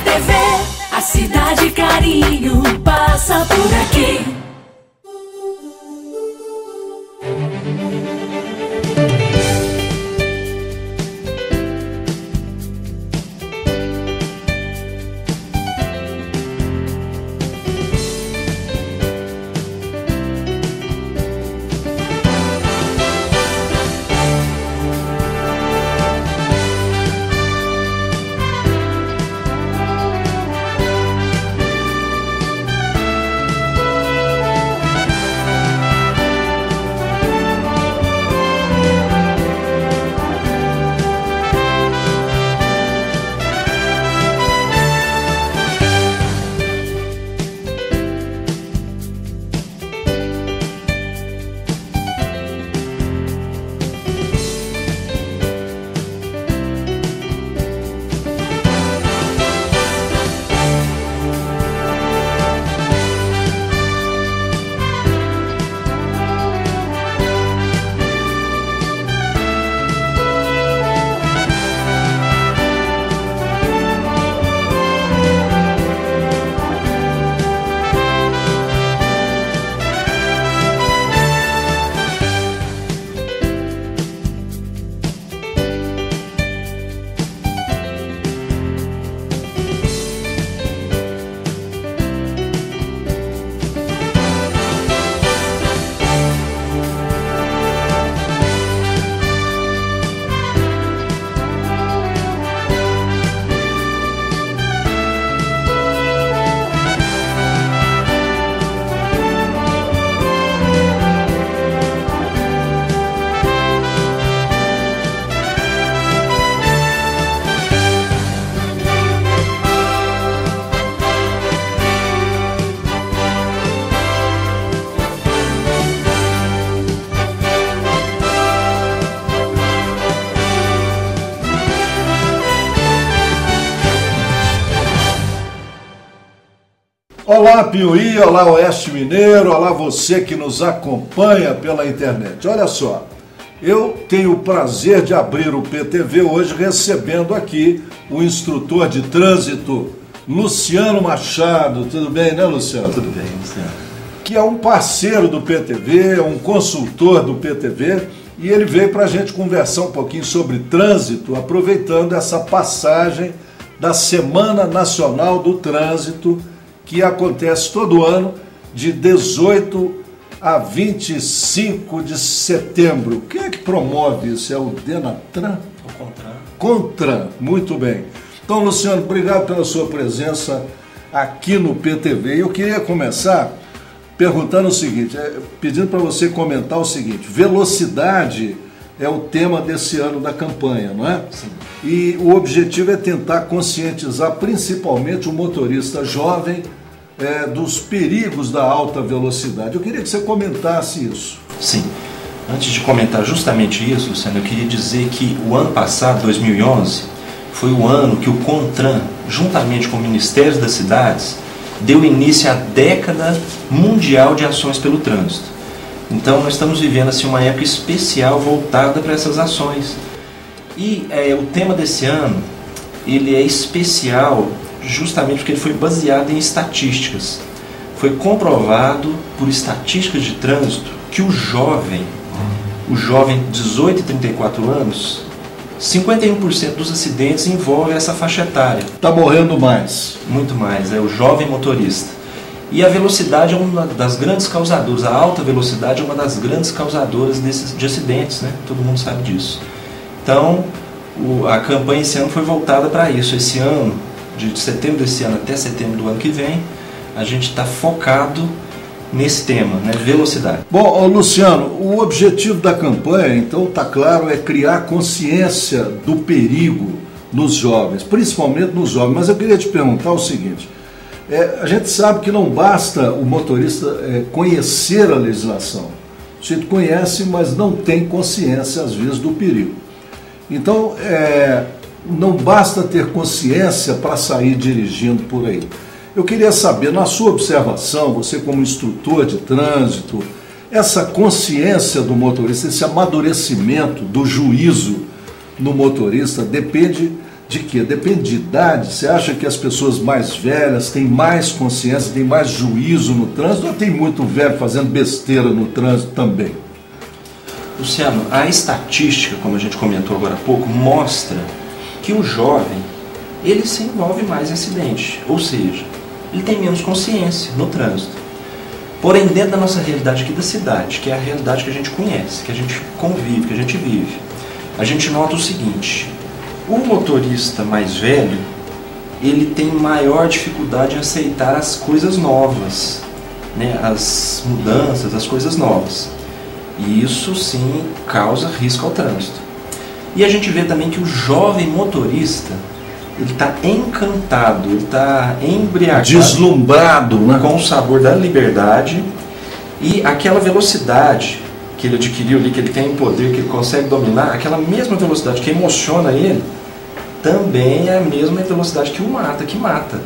TV, a cidade carinho passa por aqui. Olá Piuí, olá Oeste Mineiro, olá você que nos acompanha pela internet. Olha só, eu tenho o prazer de abrir o PTV hoje recebendo aqui o instrutor de trânsito Luciano Machado. Tudo bem, né, Luciano? Tudo bem, Luciano. Que é um parceiro do PTV, um consultor do PTV, e ele veio para a gente conversar um pouquinho sobre trânsito, aproveitando essa passagem da Semana Nacional do Trânsito, que acontece todo ano, de 18 a 25 de setembro. Quem é que promove isso? É o Denatran? O Contran. Contran, muito bem. Então, Luciano, obrigado pela sua presença aqui no PTV. Eu queria começar perguntando o seguinte, pedindo para você comentar o seguinte: velocidade é o tema desse ano da campanha, não é? Sim. E o objetivo é tentar conscientizar principalmente o motorista jovem dos perigos da alta velocidade. Eu queria que você comentasse isso. Sim. Antes de comentar justamente isso, Luciano, eu queria dizer que o ano passado, 2011, foi o ano que o Contran, juntamente com o Ministério das Cidades, deu início à década mundial de ações pelo trânsito. Então nós estamos vivendo assim, uma época especial voltada para essas ações. E o tema desse ano, ele é especial justamente porque ele foi baseado em estatísticas. Foi comprovado por estatísticas de trânsito que o jovem 18 e 34 anos, 51% dos acidentes envolvem essa faixa etária. Está morrendo mais. Muito mais, é o jovem motorista. E a velocidade é uma das grandes causadoras, a alta velocidade é uma das grandes causadoras de acidentes, né? Todo mundo sabe disso. Então, a campanha esse ano foi voltada para isso. Esse ano, de setembro desse ano até setembro do ano que vem, a gente está focado nesse tema, né? Velocidade. Bom, Luciano, o objetivo da campanha, então, está claro, é criar consciência do perigo nos jovens, principalmente nos jovens. Mas eu queria te perguntar o seguinte: a gente sabe que não basta o motorista conhecer a legislação. O sujeito conhece, mas não tem consciência, às vezes, do perigo. Então, não basta ter consciência para sair dirigindo por aí. Eu queria saber, na sua observação, você como instrutor de trânsito, essa consciência do motorista, esse amadurecimento do juízo no motorista depende de quê? Depende de idade? Você acha que as pessoas mais velhas têm mais consciência, têm mais juízo no trânsito, ou tem muito velho fazendo besteira no trânsito também? Luciano, a estatística, como a gente comentou agora há pouco, mostra que o jovem, ele se envolve mais em acidente, ou seja, ele tem menos consciência no trânsito. Porém, dentro da nossa realidade aqui da cidade, que é a realidade que a gente conhece, que a gente convive, que a gente vive, a gente nota o seguinte: o motorista mais velho, ele tem maior dificuldade em aceitar as coisas novas, né? As mudanças, as coisas novas. E isso sim causa risco ao trânsito. E a gente vê também que o jovem motorista, ele está encantado, ele está embriagado, deslumbrado, né? Com o sabor da liberdade, e aquela velocidade que ele adquiriu ali, que ele tem poder, que ele consegue dominar, aquela mesma velocidade que emociona ele, também é a mesma velocidade que o mata, que mata.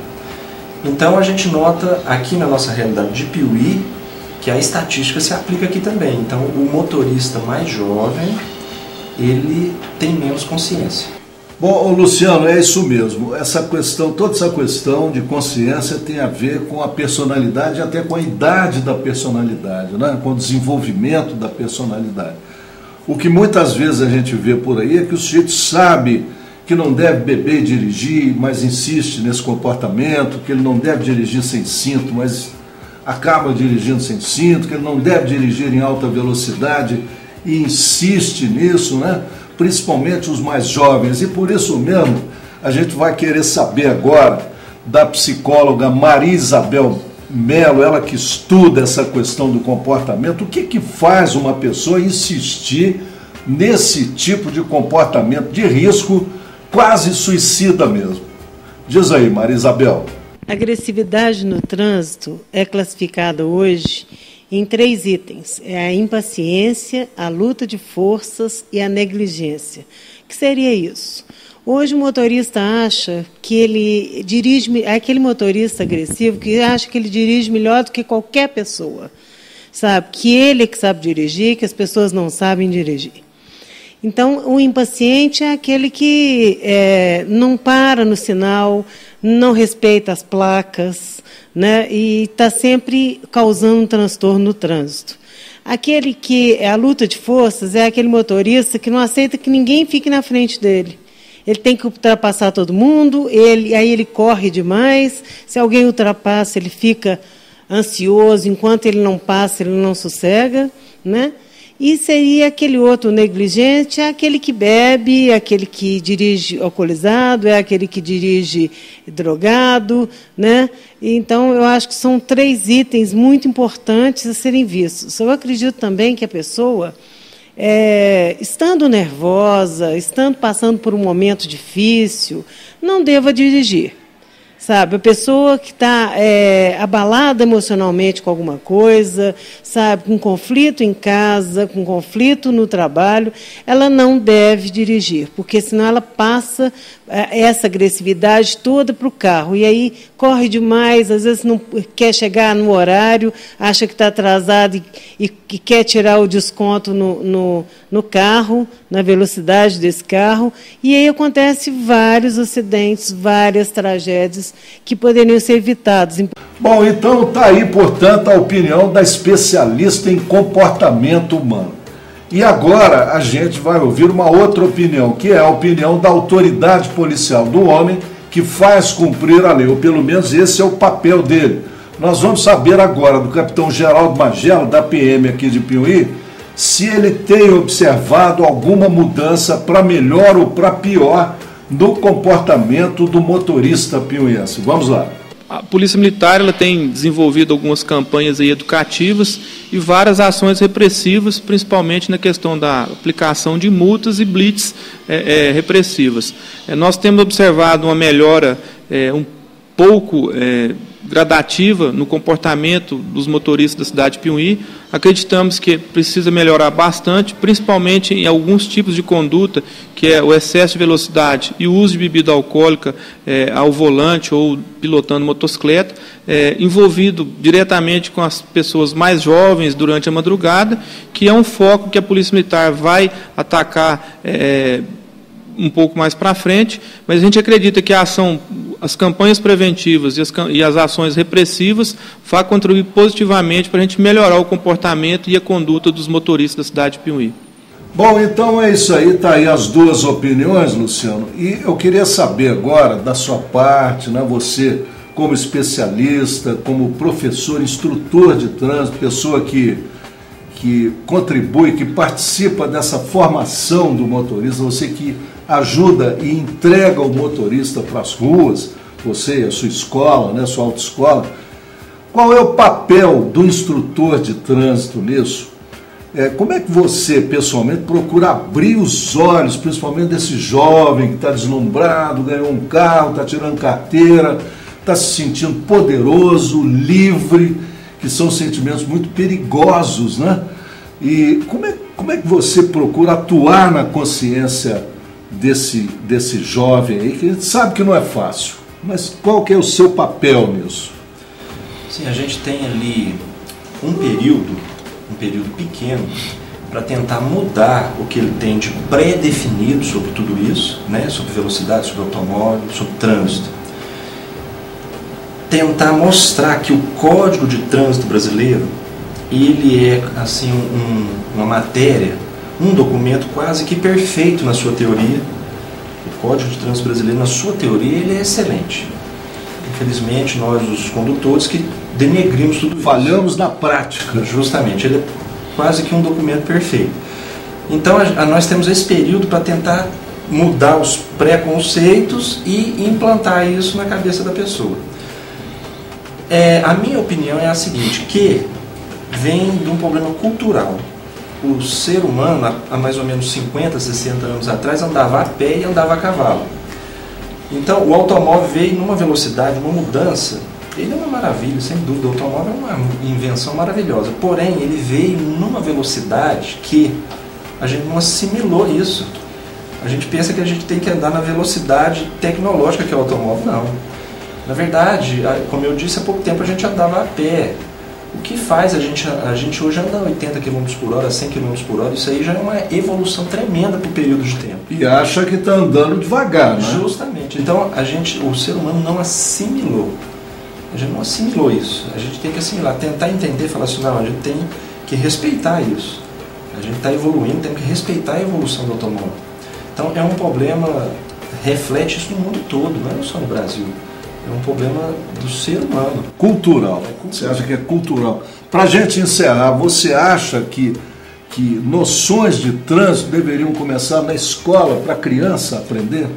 Então a gente nota aqui na nossa realidade de Piuí que a estatística se aplica aqui também. Então o motorista mais jovem, ele tem menos consciência. Bom, Luciano, é isso mesmo. Essa questão, toda essa questão de consciência tem a ver com a personalidade, até com a idade da personalidade, né? Com o desenvolvimento da personalidade. O que muitas vezes a gente vê por aí é que o sujeito sabe que não deve beber e dirigir, mas insiste nesse comportamento, que ele não deve dirigir sem cinto, mas acaba dirigindo sem cinto, que ele não deve dirigir em alta velocidade e insiste nisso, né? Principalmente os mais jovens. E por isso mesmo a gente vai querer saber agora da psicóloga Maria Isabel Melo, ela que estuda essa questão do comportamento, o que faz uma pessoa insistir nesse tipo de comportamento de risco, quase suicida mesmo. Diz aí, Maria Isabel. A agressividade no trânsito é classificada hoje em 3 itens: é a impaciência, a luta de forças e a negligência. O que seria isso? Hoje o motorista acha que ele dirige, é aquele motorista agressivo que acha que ele dirige melhor do que qualquer pessoa, sabe? Que ele é que sabe dirigir, que as pessoas não sabem dirigir. Então, o impaciente é aquele que não para no sinal, não respeita as placas, né, e está sempre causando um transtorno no trânsito. Aquele que é a luta de forças é aquele motorista que não aceita que ninguém fique na frente dele. Ele tem que ultrapassar todo mundo, aí ele corre demais, se alguém ultrapassa, ele fica ansioso, enquanto ele não passa, ele não sossega, né? E seria aquele outro negligente, é aquele que bebe, é aquele que dirige alcoolizado, é aquele que dirige drogado, né? Então, eu acho que são 3 itens muito importantes a serem vistos. Eu acredito também que a pessoa, estando nervosa, estando passando por um momento difícil, não deva dirigir. Sabe, a pessoa que está abalada emocionalmente com alguma coisa, sabe, com conflito em casa, com conflito no trabalho, ela não deve dirigir, porque senão ela passa essa agressividade toda para o carro. E aí corre demais, às vezes não quer chegar no horário, acha que está atrasado e quer tirar o desconto no carro, na velocidade desse carro, e aí acontece vários acidentes, várias tragédias que poderiam ser evitados. Bom, então está aí, portanto, a opinião da especialista em comportamento humano. E agora a gente vai ouvir uma outra opinião, que é a opinião da autoridade policial, do homem que faz cumprir a lei, ou pelo menos esse é o papel dele. Nós vamos saber agora do capitão Geraldo Magelo, da PM aqui de Piuí, se ele tem observado alguma mudança para melhor ou para pior no comportamento do motorista piuiense. Vamos lá. A Polícia Militar ela tem desenvolvido algumas campanhas aí educativas e várias ações repressivas, principalmente na questão da aplicação de multas e blitz repressivas. Nós temos observado uma melhora um pouco gradativa no comportamento dos motoristas da cidade de Piuí. Acreditamos que precisa melhorar bastante, principalmente em alguns tipos de conduta, que é o excesso de velocidade e o uso de bebida alcoólica ao volante ou pilotando motocicleta, envolvido diretamente com as pessoas mais jovens durante a madrugada, que é um foco que a Polícia Militar vai atacar um pouco mais para frente, mas a gente acredita que as campanhas preventivas e as ações repressivas vão contribuir positivamente para a gente melhorar o comportamento e a conduta dos motoristas da cidade de Piuí. Bom, então é isso aí, tá aí as duas opiniões, Luciano. E eu queria saber agora, da sua parte, né, você como especialista, como professor, instrutor de trânsito, pessoa que contribui, que participa dessa formação do motorista, você que ajuda e entrega o motorista para as ruas, você e a sua escola, né, sua autoescola, qual é o papel do instrutor de trânsito nisso? Como é que você, pessoalmente, procura abrir os olhos, principalmente desse jovem que está deslumbrado, ganhou um carro, está tirando carteira, está se sentindo poderoso, livre, que são sentimentos muito perigosos, né? E como é que você procura atuar na consciência desse jovem aí, que a gente sabe que não é fácil, mas qual que é o seu papel nisso? Sim, a gente tem ali um período pequeno para tentar mudar o que ele tem de pré-definido sobre tudo isso, né? Sobre velocidade, sobre automóvel, sobre trânsito. Tentar mostrar que o Código de Trânsito brasileiro, ele é assim uma matéria, um documento quase que perfeito na sua teoria. O Código de Trânsito brasileiro, na sua teoria, ele é excelente. Infelizmente, nós, os condutores, que denegrimos tudo isso. Falhamos na prática. Justamente, ele é quase que um documento perfeito. Então, nós temos esse período para tentar mudar os preconceitos e implantar isso na cabeça da pessoa. A minha opinião é a seguinte, que vem de um problema cultural. O ser humano, há mais ou menos 50, 60 anos atrás, andava a pé e andava a cavalo. Então, o automóvel veio numa velocidade, uma mudança. Ele é uma maravilha, sem dúvida. O automóvel é uma invenção maravilhosa. Porém, ele veio numa velocidade que a gente não assimilou isso. A gente pensa que a gente tem que andar na velocidade tecnológica que é o automóvel. Não. Na verdade, como eu disse há pouco tempo, a gente andava a pé. O que faz a gente hoje anda 80 km por hora, 100 km por hora, isso aí já é uma evolução tremenda para o período de tempo. E acha que está andando devagar, né? Justamente. Então, o ser humano não assimilou. A gente não assimilou isso. A gente tem que assimilar, tentar entender, falar assim, não, a gente tem que respeitar isso. A gente está evoluindo, tem que respeitar a evolução do automóvel. Então, é um problema, reflete isso no mundo todo, não é só no Brasil. É um problema do ser humano. Cultural. Você acha que é cultural? Para a gente encerrar, você acha que noções de trânsito deveriam começar na escola para a criança aprender?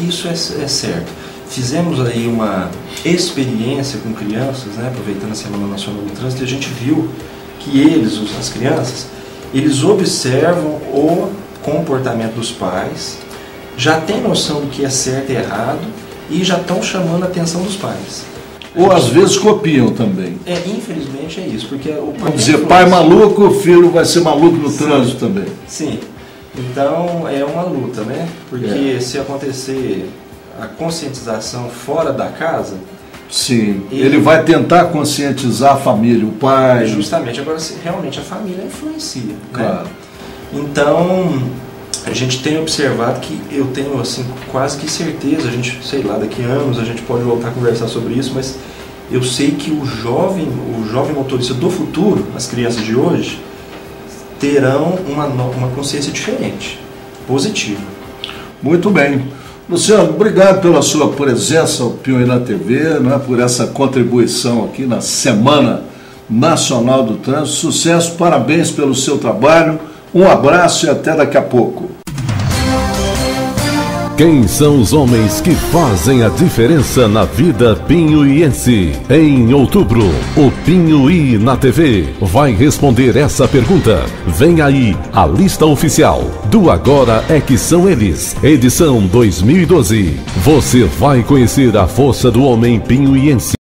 Isso é certo. Fizemos aí uma experiência com crianças, né, aproveitando a Semana Nacional do Trânsito, e a gente viu que as crianças, eles observam o comportamento dos pais, já têm noção do que é certo e errado, e já estão chamando a atenção dos pais. Ou às vezes copiam também. Infelizmente é isso, porque vamos dizer, pai maluco, o filho vai ser maluco no trânsito também. Sim, então é uma luta, né? Porque se acontecer a conscientização fora da casa... Sim, ele vai tentar conscientizar a família, o pai... Justamente, agora realmente a família influencia. Claro. Né? Então... a gente tem observado que eu tenho assim quase que certeza, a gente, sei lá, daqui a anos a gente pode voltar a conversar sobre isso, mas eu sei que o jovem motorista do futuro, as crianças de hoje, terão uma consciência diferente, positiva. Muito bem. Luciano, obrigado pela sua presença ao Piuí na TV, né, por essa contribuição aqui na Semana Nacional do Trânsito. Sucesso, parabéns pelo seu trabalho. Um abraço e até daqui a pouco. Quem são os homens que fazem a diferença na vida pinhuiense? Em outubro, o Piuí na TV vai responder essa pergunta. Vem aí a lista oficial do Agora é que são eles, edição 2012. Você vai conhecer a força do homem pinhuiense.